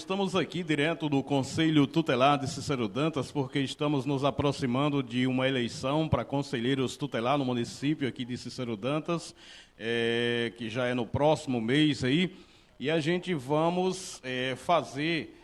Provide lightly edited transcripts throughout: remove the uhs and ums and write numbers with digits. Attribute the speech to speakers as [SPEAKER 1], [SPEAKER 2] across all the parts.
[SPEAKER 1] Estamos aqui direto do Conselho Tutelar de Cícero Dantas, porque estamos nos aproximando de uma eleição para conselheiros tutelar no município aqui de Cícero Dantas, que já é no próximo mês aí, e a gente vamos fazer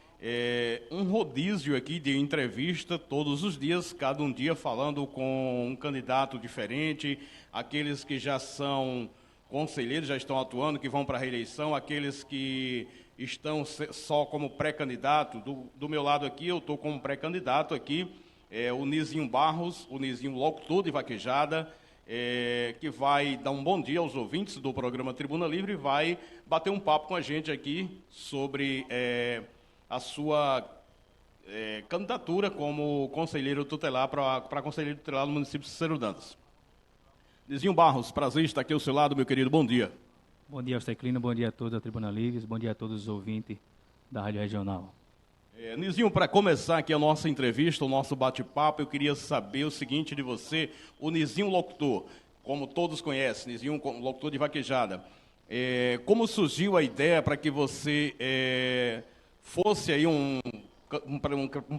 [SPEAKER 1] um rodízio aqui de entrevista todos os dias, cada um dia falando com um candidato diferente, aqueles que já são conselheiros, já estão atuando, que vão para a reeleição, aqueles que estão só como pré-candidato. Do meu lado aqui, eu estou como pré-candidato aqui, o Nizinho Barros, o Nizinho locutor de Vaquejada, que vai dar um bom dia aos ouvintes do programa Tribuna Livre e vai bater um papo com a gente aqui sobre a sua candidatura como conselheiro tutelar para conselheiro tutelar no município de Cícero Dantas. Nizinho Barros, prazer estar aqui ao seu lado, meu querido, bom dia.
[SPEAKER 2] Bom dia, Austeclino, bom dia a todos da Tribuna Livres, bom dia a todos os ouvintes da Rádio Regional.
[SPEAKER 1] Nizinho, para começar aqui a nossa entrevista, o nosso bate-papo, eu queria saber o seguinte de você, o Nizinho locutor, como todos conhecem, Nizinho locutor de Vaquejada, como surgiu a ideia para que você fosse aí um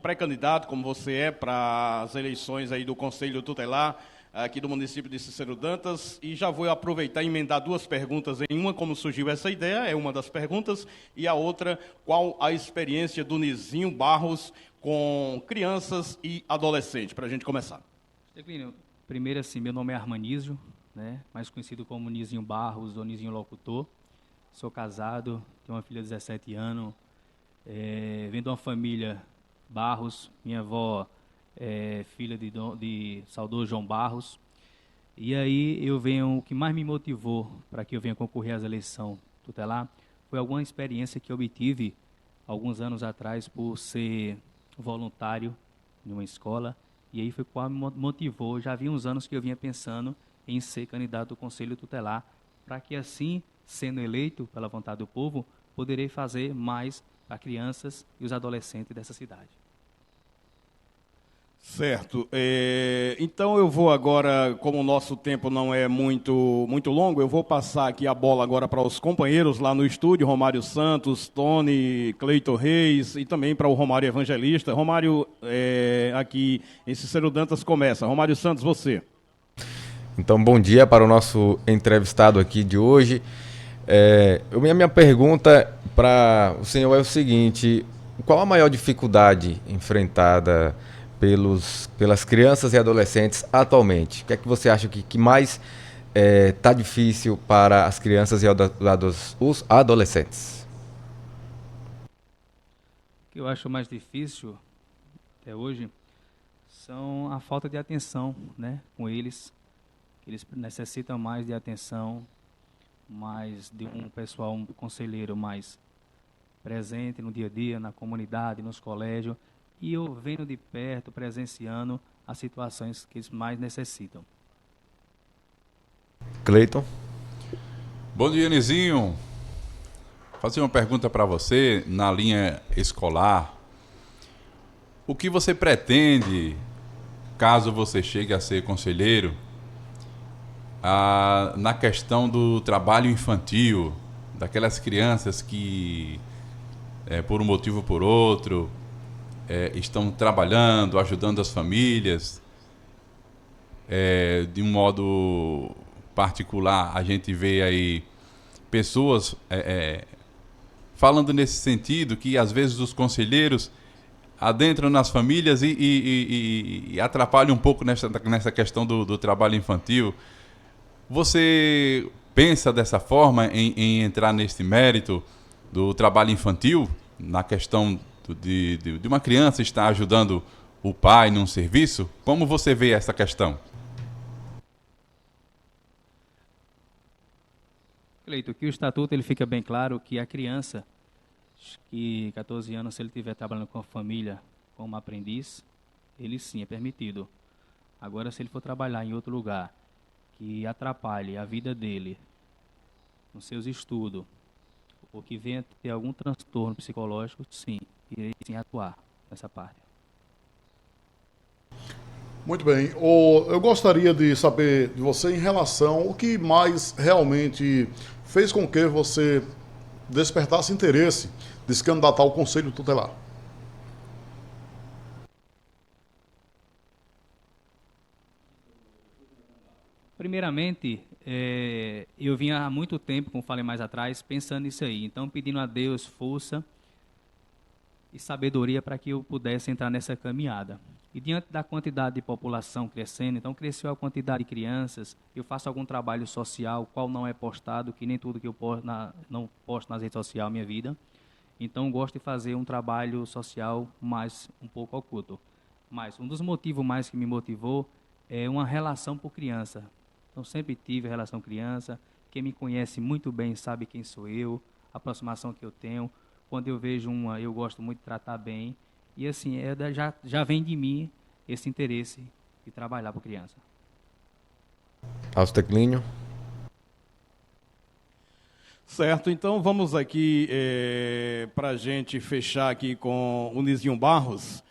[SPEAKER 1] pré-candidato, como você é, para as eleições aí do Conselho Tutelar, aqui do município de Cícero Dantas, e já vou aproveitar e emendar duas perguntas em uma, como surgiu essa ideia, é uma das perguntas, e a outra, qual a experiência do Nizinho Barros com crianças e adolescentes, para a gente começar.
[SPEAKER 2] Austeclino, primeiro assim, meu nome é Armanísio, né, mais conhecido como Nizinho Barros ou Nizinho Locutor, sou casado, tenho uma filha de 17 anos, venho de uma família Barros, minha avó filha de saudoso João Barros, e aí o que mais me motivou para que eu venha concorrer às eleições tutelar foi alguma experiência que eu obtive alguns anos atrás por ser voluntário em uma escola, e aí foi qual me motivou. Já havia uns anos que eu vinha pensando em ser candidato ao Conselho Tutelar, para que assim, sendo eleito pela vontade do povo, poderei fazer mais para crianças e os adolescentes dessa cidade.
[SPEAKER 1] Certo. Então eu vou agora, como o nosso tempo não é muito longo, eu vou passar aqui a bola agora para os companheiros lá no estúdio, Romário Santos, Tony, Cleiton Reis e também para o Romário Evangelista. Romário, aqui em Cícero Dantas começa. Romário Santos, você.
[SPEAKER 3] Então, bom dia para o nosso entrevistado aqui de hoje. Minha pergunta para o senhor é o seguinte: qual a maior dificuldade enfrentada pelas crianças e adolescentes atualmente? O que é que você acha que mais está difícil para as crianças e os adolescentes?
[SPEAKER 2] O que eu acho mais difícil até hoje são a falta de atenção, né, com eles. Eles necessitam mais de atenção, mais de um pessoal, um conselheiro mais presente no dia a dia, na comunidade, nos colégios, e eu vendo de perto, presenciando as situações que eles mais necessitam.
[SPEAKER 3] Cleiton.
[SPEAKER 4] Bom dia, Nizinho. Vou fazer uma pergunta para você na linha escolar. O que você pretende, caso você chegue a ser conselheiro, na questão do trabalho infantil, daquelas crianças que, por um motivo ou por outro, estão trabalhando, ajudando as famílias. De um modo particular, a gente vê aí pessoas falando nesse sentido, que às vezes os conselheiros adentram nas famílias e atrapalham um pouco nessa questão do trabalho infantil. Você pensa dessa forma em entrar nesse mérito do trabalho infantil, na questão de uma criança estar ajudando o pai num serviço? Como você vê essa questão?
[SPEAKER 2] Cleiton, que o estatuto ele fica bem claro que a criança, que 14 anos, se ele estiver trabalhando com a família como aprendiz, ele sim é permitido. Agora, se ele for trabalhar em outro lugar que atrapalhe a vida dele, nos seus estudos, ou que venha ter algum transtorno psicológico, sim, irei sim atuar nessa parte.
[SPEAKER 5] Muito bem. Eu gostaria de saber de você em relação ao que mais realmente fez com que você despertasse interesse de se candidatar ao Conselho Tutelar?
[SPEAKER 2] Primeiramente, eu vinha há muito tempo, como falei mais atrás, pensando nisso aí. Então, pedindo a Deus força e sabedoria para que eu pudesse entrar nessa caminhada. E diante da quantidade de população crescendo, então cresceu a quantidade de crianças, eu faço algum trabalho social, qual não é postado, que nem tudo que eu posto não posto nas redes sociais, minha vida. Então, gosto de fazer um trabalho social mais um pouco oculto. Mas um dos motivos mais que me motivou é uma relação por criança. Então, sempre tive relação criança. Quem me conhece muito bem sabe quem sou eu, a aproximação que eu tenho. Quando eu vejo uma, eu gosto muito de tratar bem. E assim, já vem de mim esse interesse de trabalhar por criança.
[SPEAKER 3] Austeclínio.
[SPEAKER 1] Certo, então vamos aqui para a gente fechar aqui com o Nizinho Barros.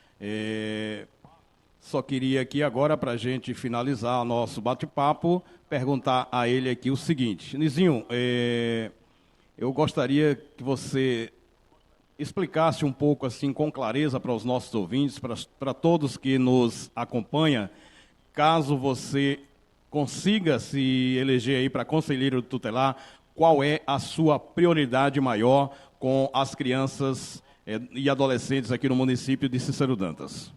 [SPEAKER 1] Só queria aqui agora, para a gente finalizar nosso bate-papo, perguntar a ele aqui o seguinte. Nizinho, eu gostaria que você explicasse um pouco assim com clareza para os nossos ouvintes, para todos que nos acompanham, caso você consiga se eleger aí para conselheiro tutelar, qual é a sua prioridade maior com as crianças e adolescentes aqui no município de Cícero Dantas?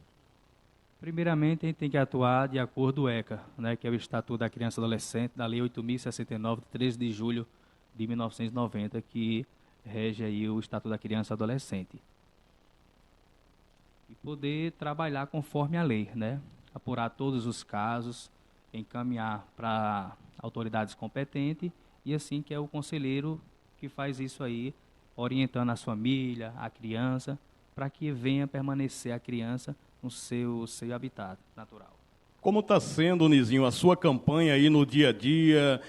[SPEAKER 2] Primeiramente, a gente tem que atuar de acordo com o ECA, né, que é o Estatuto da Criança e Adolescente, da Lei 8.069, de 13 de julho de 1990, que rege aí o Estatuto da Criança e Adolescente. E poder trabalhar conforme a lei, né? Apurar todos os casos, encaminhar para autoridades competentes, e assim que é o conselheiro que faz isso aí, orientando a família, a criança, para que venha permanecer a criança no seu habitat natural.
[SPEAKER 1] Como está sendo, Nizinho, a sua campanha aí no dia a dia,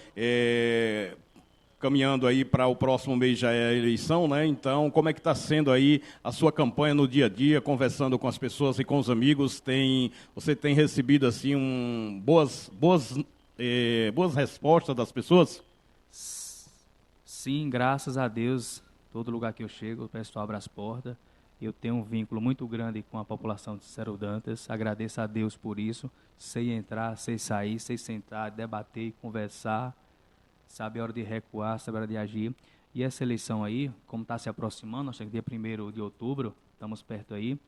[SPEAKER 1] caminhando aí para o próximo mês já é a eleição, né? Então, como é que está sendo aí a sua campanha no dia a dia, conversando com as pessoas e com os amigos? Você tem recebido assim boas respostas das pessoas?
[SPEAKER 2] Sim, graças a Deus, todo lugar que eu chego, o pessoal abre as portas. Eu tenho um vínculo muito grande com a população de Cícero Dantas. Agradeço a Deus por isso. Sei entrar, sei sair, sei sentar, debater, conversar. Sabe a hora de recuar, sabe a hora de agir. E essa eleição aí, como está se aproximando, acho que dia 1º de outubro, estamos perto aí,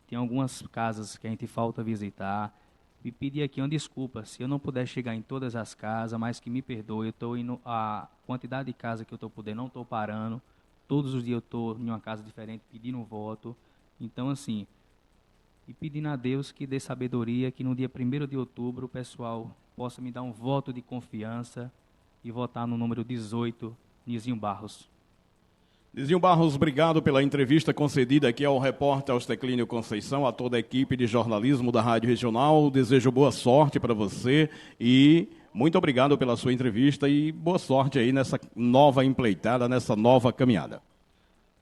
[SPEAKER 2] tem algumas casas que a gente falta visitar. E pedir aqui uma desculpa, se eu não puder chegar em todas as casas, mas que me perdoe, eu estou indo, a quantidade de casas que eu estou podendo, não estou parando. Todos os dias eu estou em uma casa diferente, pedindo um voto. Então, assim, e pedindo a Deus que dê sabedoria, que no dia 1º de outubro o pessoal possa me dar um voto de confiança e votar no número 18, Nizinho Barros.
[SPEAKER 1] Nizinho Barros, obrigado pela entrevista concedida aqui ao repórter Austeclínio Conceição, a toda a equipe de jornalismo da Rádio Regional. Desejo boa sorte para você e muito obrigado pela sua entrevista e boa sorte aí nessa nova empreitada, nessa nova caminhada.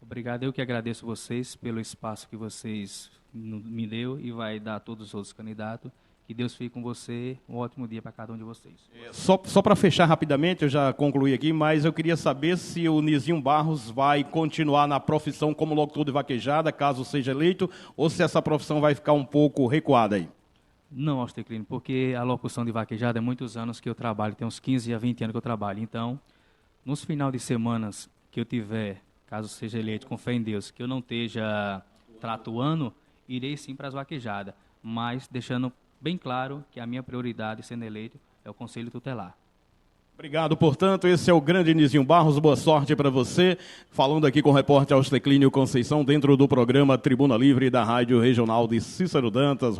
[SPEAKER 2] Obrigado, eu que agradeço vocês pelo espaço que vocês me deu e vai dar a todos os outros candidatos. Que Deus fique com você, um ótimo dia para cada um de vocês.
[SPEAKER 1] Só para fechar rapidamente, eu já concluí aqui, mas eu queria saber se o Nizinho Barros vai continuar na profissão como locutor de vaquejada, caso seja eleito, ou se essa profissão vai ficar um pouco recuada aí.
[SPEAKER 2] Não, Austeclínio, porque a locução de vaquejada é muitos anos que eu trabalho, tem uns 15 a 20 anos que eu trabalho. Então, nos finais de semanas que eu tiver, caso seja eleito, com fé em Deus, que eu não esteja tratuando, irei sim para as vaquejadas, mas deixando bem claro que a minha prioridade, sendo eleito, é o Conselho Tutelar.
[SPEAKER 1] Obrigado, portanto, esse é o grande Nizinho Barros, boa sorte para você, falando aqui com o repórter Austeclínio Conceição, dentro do programa Tribuna Livre da Rádio Regional de Cícero Dantas.